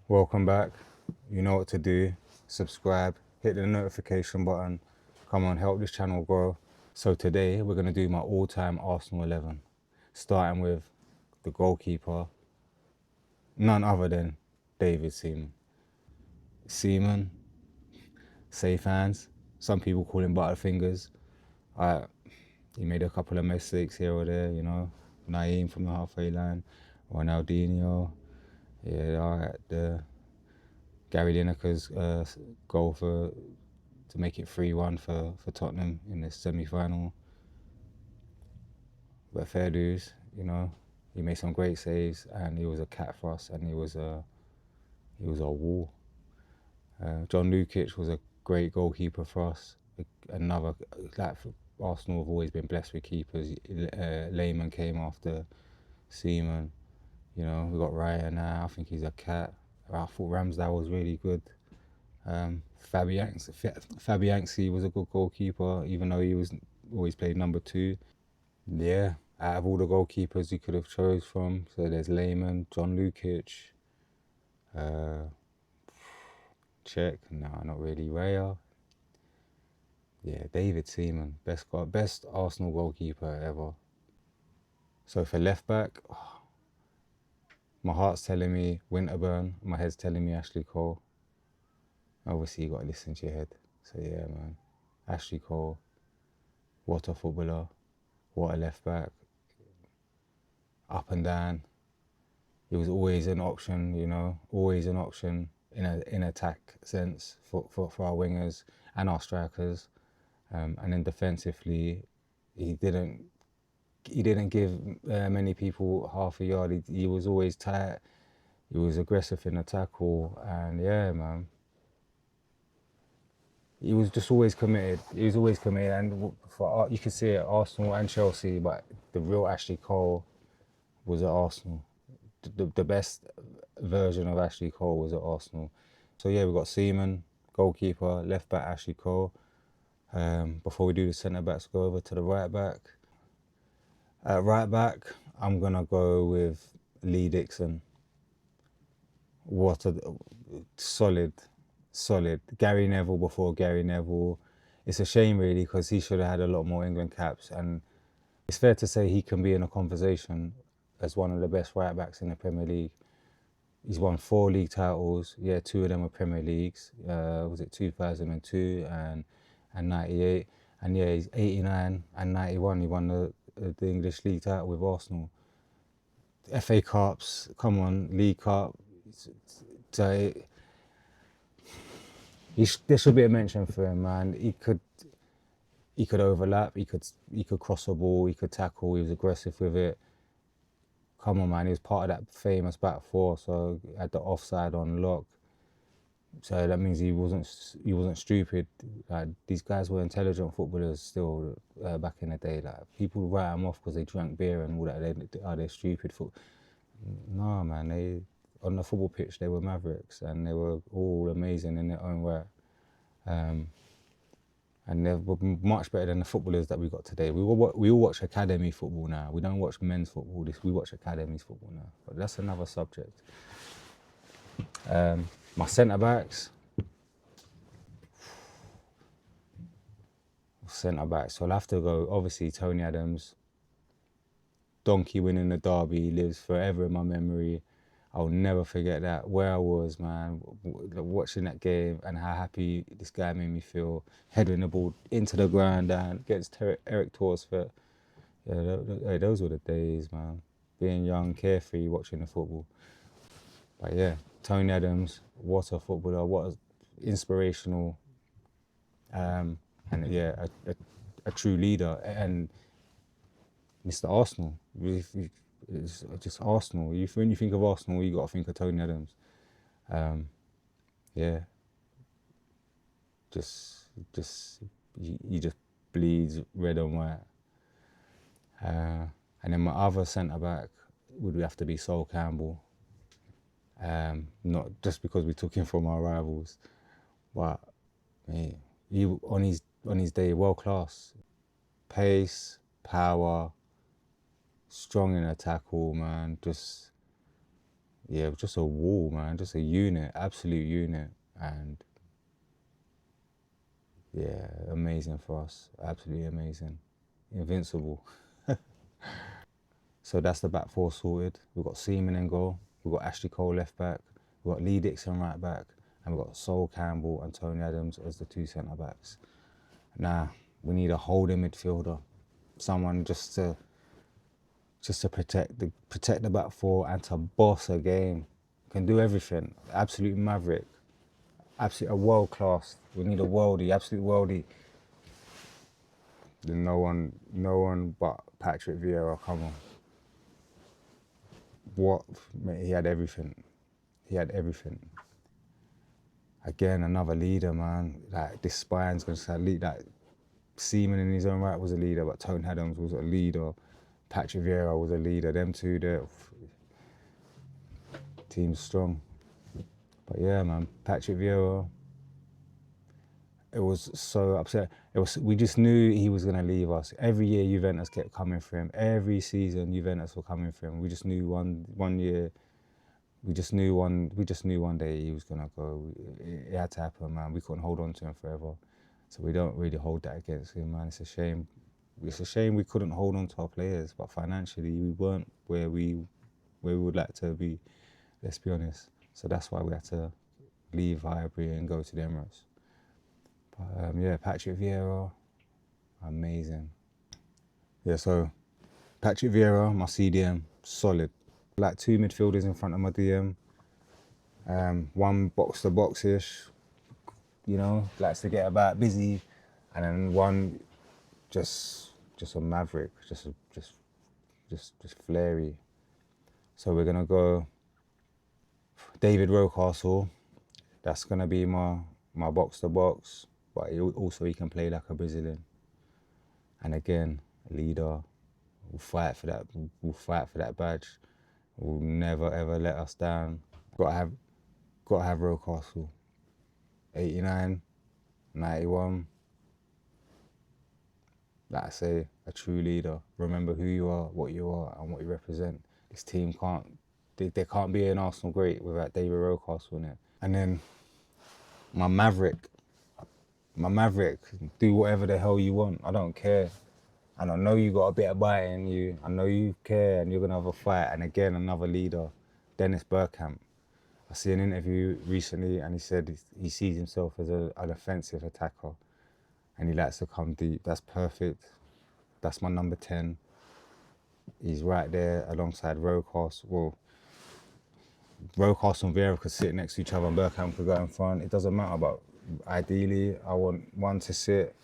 Welcome back. You know what to do. Subscribe, hit the notification button. Come on, help this channel grow. So today we're going to do my all-time Arsenal 11. Starting with the goalkeeper, none other than David Seaman. Seaman, safe hands. Some people call him Butterfingers. He made a couple of mistakes here or there, you know. Naeem from the halfway line, Ronaldinho. Yeah, all right, the Gary Lineker's goal to make it 3-1 for Tottenham in the semi-final. But fair dues, you know, he made some great saves and he was a cat for us and he was a wall. John Lukic was a great goalkeeper for us. Another, like, Arsenal have always been blessed with keepers. Lehmann came after Seaman. You know, we got Raya now. I think he's a cat. I thought Ramsdale was really good. Fabianski was a good goalkeeper, even though he was always played number 2. Yeah, out of all the goalkeepers you could have chose from, so there's Lehmann, John Lukic, Czech, no, not really, Raya. Yeah, David Seaman, best Arsenal goalkeeper ever. So for left back, my heart's telling me Winterburn, my head's telling me Ashley Cole. Obviously you got to listen to your head. So yeah, man, Ashley Cole, what a footballer, what a left back, up and down. He was always an option, you know, always an option in attack sense for our wingers and our strikers. And then defensively, he didn't give many people half a yard. He was always tight. He was aggressive in the tackle, and yeah, man, he was just always committed. He was always committed, and you could see it at Arsenal and Chelsea. But the real Ashley Cole was at Arsenal. The best version of Ashley Cole was at Arsenal. So yeah, we've got Seaman, goalkeeper, left back Ashley Cole. Before we do the centre backs, go over to the right back. At right back, I'm gonna go with Lee Dixon. What a solid. Gary Neville before Gary Neville. It's a shame really because he should have had a lot more England caps, and it's fair to say he can be in a conversation as one of the best right backs in the Premier League. He's won 4 league titles. Yeah, 2 of them are Premier Leagues. Was it 2002 and 98? And yeah, he's 89 and 91. He won the English league title with Arsenal. FA Cups, come on, League Cup. So there should be a mention for him, man. He could overlap. He could cross a ball. He could tackle. He was aggressive with it. Come on, man. He was part of that famous back 4, so had the offside on lock. So that means he wasn't stupid. Like, these guys were intelligent footballers still back in the day. Like, people write them off because they drank beer and all that. They're stupid. No, man. They on the football pitch they were mavericks and they were all amazing in their own way. And they were much better than the footballers that we got today. We all watch academy football now. We don't watch men's football. We watch academies football now. But that's another subject. My centre backs. So I'll have to go, obviously, Tony Adams. Donkey winning the derby lives forever in my memory. I'll never forget that, where I was, man, watching that game and how happy this guy made me feel, heading the ball into the ground and against Eric Torsfeld. Yeah, those were the days, man. Being young, carefree, watching the football. But yeah, Tony Adams, what a footballer, what an inspirational, and yeah, a true leader. And Mr. Arsenal, it's just Arsenal. When you think of Arsenal, you got to think of Tony Adams. Yeah, he just bleeds red and white. And then my other centre back would have to be Sol Campbell. Not just because we took him from our rivals, but he on his day, world class, pace, power, strong in a tackle, man. Just yeah, just a wall, man, just a unit, absolute unit, and yeah, amazing for us, absolutely amazing, invincible. So that's the back four sorted. We've got Seaman in goal, we've got Ashley Cole left back, we've got Lee Dixon right back, and we've got Sol Campbell and Tony Adams as the two centre backs. Now we need a holding midfielder, someone just to protect the back four and to boss a game. Can do everything. Absolute maverick. Absolute a world class. We need a worldie, absolute worldie. Then no one but Patrick Vieira. Come on. What? Mate, he had everything. He had everything. Again, another leader, man. Like this spine's gonna say lead. Like Seaman in his own right was a leader, but Tony Adams was a leader. Patrick Vieira was a leader. Them two, the team's strong. But yeah, man, Patrick Vieira. It was so upset. We just knew he was gonna leave us. Every year Juventus kept coming for him. Every season Juventus were coming for him. We just knew one year. We just knew one day he was gonna go. It had to happen, man. We couldn't hold on to him forever. So we don't really hold that against him, man. It's a shame. It's a shame we couldn't hold on to our players, but financially we weren't where we would like to be. Let's be honest. So that's why we had to leave Highbury and go to the Emirates. But yeah, Patrick Vieira, amazing. Yeah, so Patrick Vieira, my CDM, solid. Like two midfielders in front of my DM. One box to box-ish, you know, likes to get about busy, and then one just a maverick, just flary. So we're gonna go David Rocastle. That's gonna be my box to box, but he can play like a Brazilian. And again, a leader. We'll fight for that. We'll fight for that badge. We'll never ever let us down. Got to have Rocastle. 89, 91. Like I say, a true leader. Remember who you are, and what you represent. This team there can't be an Arsenal great without David Rocastle in it. And then my Maverick, do whatever the hell you want. I don't care. And I know you got a bit of bite in you. I know you care and you're going to have a fight. And again, another leader, Dennis Bergkamp. I see an interview recently and he said he sees himself as an offensive attacker and he likes to come deep. That's perfect. That's my number 10. He's right there alongside Rocastle. Well, Rocastle and Vieira could sit next to each other and Bergkamp could go in front. It doesn't matter, but ideally I want one to sit,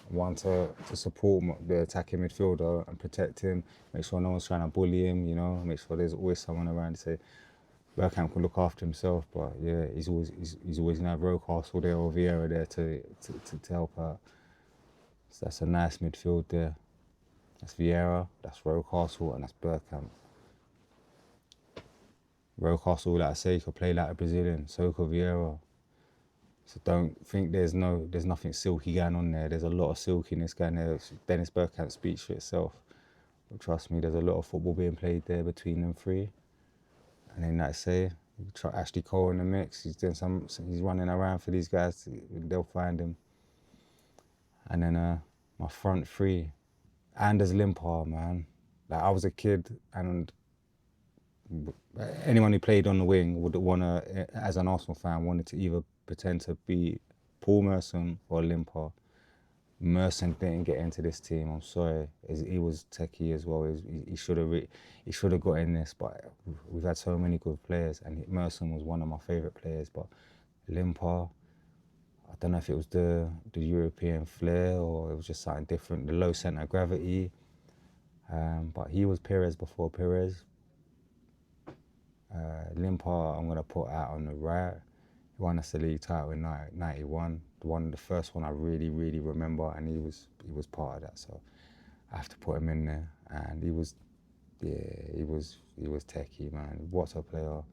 one to support the attacking midfielder and protect him, make sure no one's trying to bully him, you know, make sure there's always someone around to say Bergkamp can look after himself, but yeah, he's always gonna have Rocastle there or Vieira there to help out. So that's a nice midfield there. That's Vieira, that's Rocastle, and that's Bergkamp. Rocastle, like I say, could play like a Brazilian, so could Vieira. So don't think there's nothing silky going on there. There's a lot of silkiness going there. Dennis Bergkamp speaks for itself. But trust me, there's a lot of football being played there between them three. And then, like I say, try Ashley Cole in the mix. He's running around for these guys. They'll find him. And then my front three, Anders Limpar, man. Like I was a kid, and anyone who played on the wing would as an Arsenal fan, wanted to either pretend to be Paul Merson or Limpar. Merson didn't get into this team. I'm sorry. He was techie as well. He should have got in this, but we've had so many good players, and Merson was one of my favourite players. But Limpar, I don't know if it was the European flair or it was just something different, the low centre of gravity. But he was Perez before Perez. Limpar, I'm gonna put out on the right. He won us the league title in '91. The first one I really remember, and he was part of that. So I have to put him in there. And he was techie, man. What a player!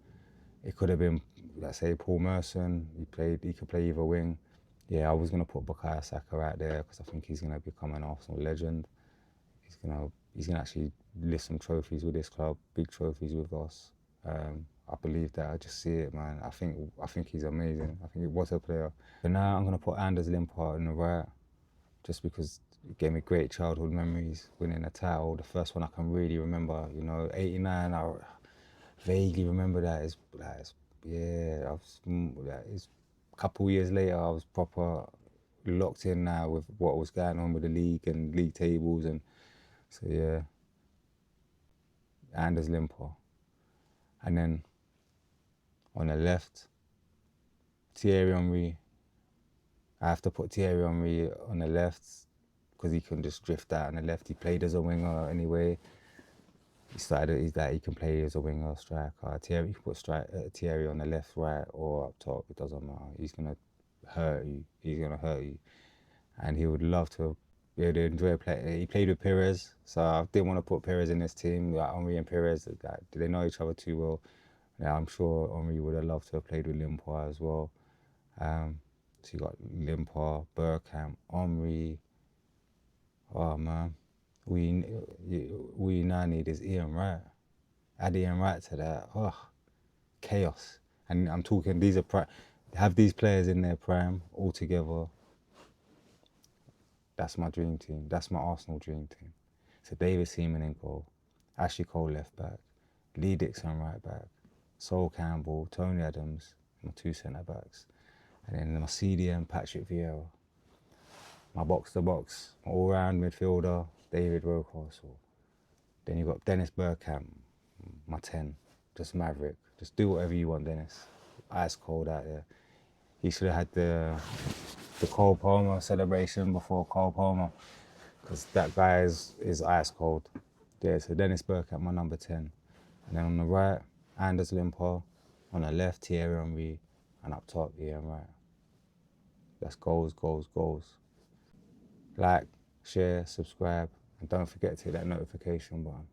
It could have been, let's say, Paul Merson. He could play either wing. Yeah, I was gonna put Bukayo Saka out there because I think he's gonna become an Arsenal legend. He's gonna actually lift some trophies with this club, big trophies with us. I believe that. I just see it, man. I think he's amazing. I think he was a player. But now I'm gonna put Anders Limpar in the right, just because it gave me great childhood memories. Winning a title, the first one I can really remember. You know, '89. I vaguely remember that. Yeah. It's a couple years later. I was proper locked in now with what was going on with the league and league tables, and so yeah, Anders Limpar. And then on the left, Thierry Henry. I have to put Thierry Henry on the left because he can just drift out on the left. He played as a winger anyway. He can play as a winger, striker. You can put Thierry on the left, right, or up top. It doesn't matter. He's gonna hurt you. And he would love to be able to enjoy play. He played with Perez, so I didn't want to put Perez in this team. Like Henry and Perez, like, do they know each other too well? Yeah, I'm sure Henry would have loved to have played with Limpar as well. So you got Limpar, Bergkamp, Henry. Oh man, we now need is Ian Wright. Add Ian Wright to that. Oh, chaos. And I'm talking, have these players in their prime all together. That's my dream team. That's my Arsenal dream team. So David Seaman in goal, Ashley Cole left back, Lee Dixon right back, Sol Campbell, Tony Adams, my two centre backs, and then my CDM Patrick Vieira. My box-to-box, my all-round midfielder, David Rocastle. Then you've got Dennis Bergkamp, my 10, just maverick. Just do whatever you want, Dennis. Ice cold out there. He should have had the Cole Palmer celebration before Cole Palmer, because that guy is ice cold. Yeah, so Dennis Bergkamp, my number 10. And then on the right, Anders Limpar. On the left, Thierry Henry. And up top, Ian Wright. That's goals, goals, goals. Like, share, subscribe, and don't forget to hit that notification button.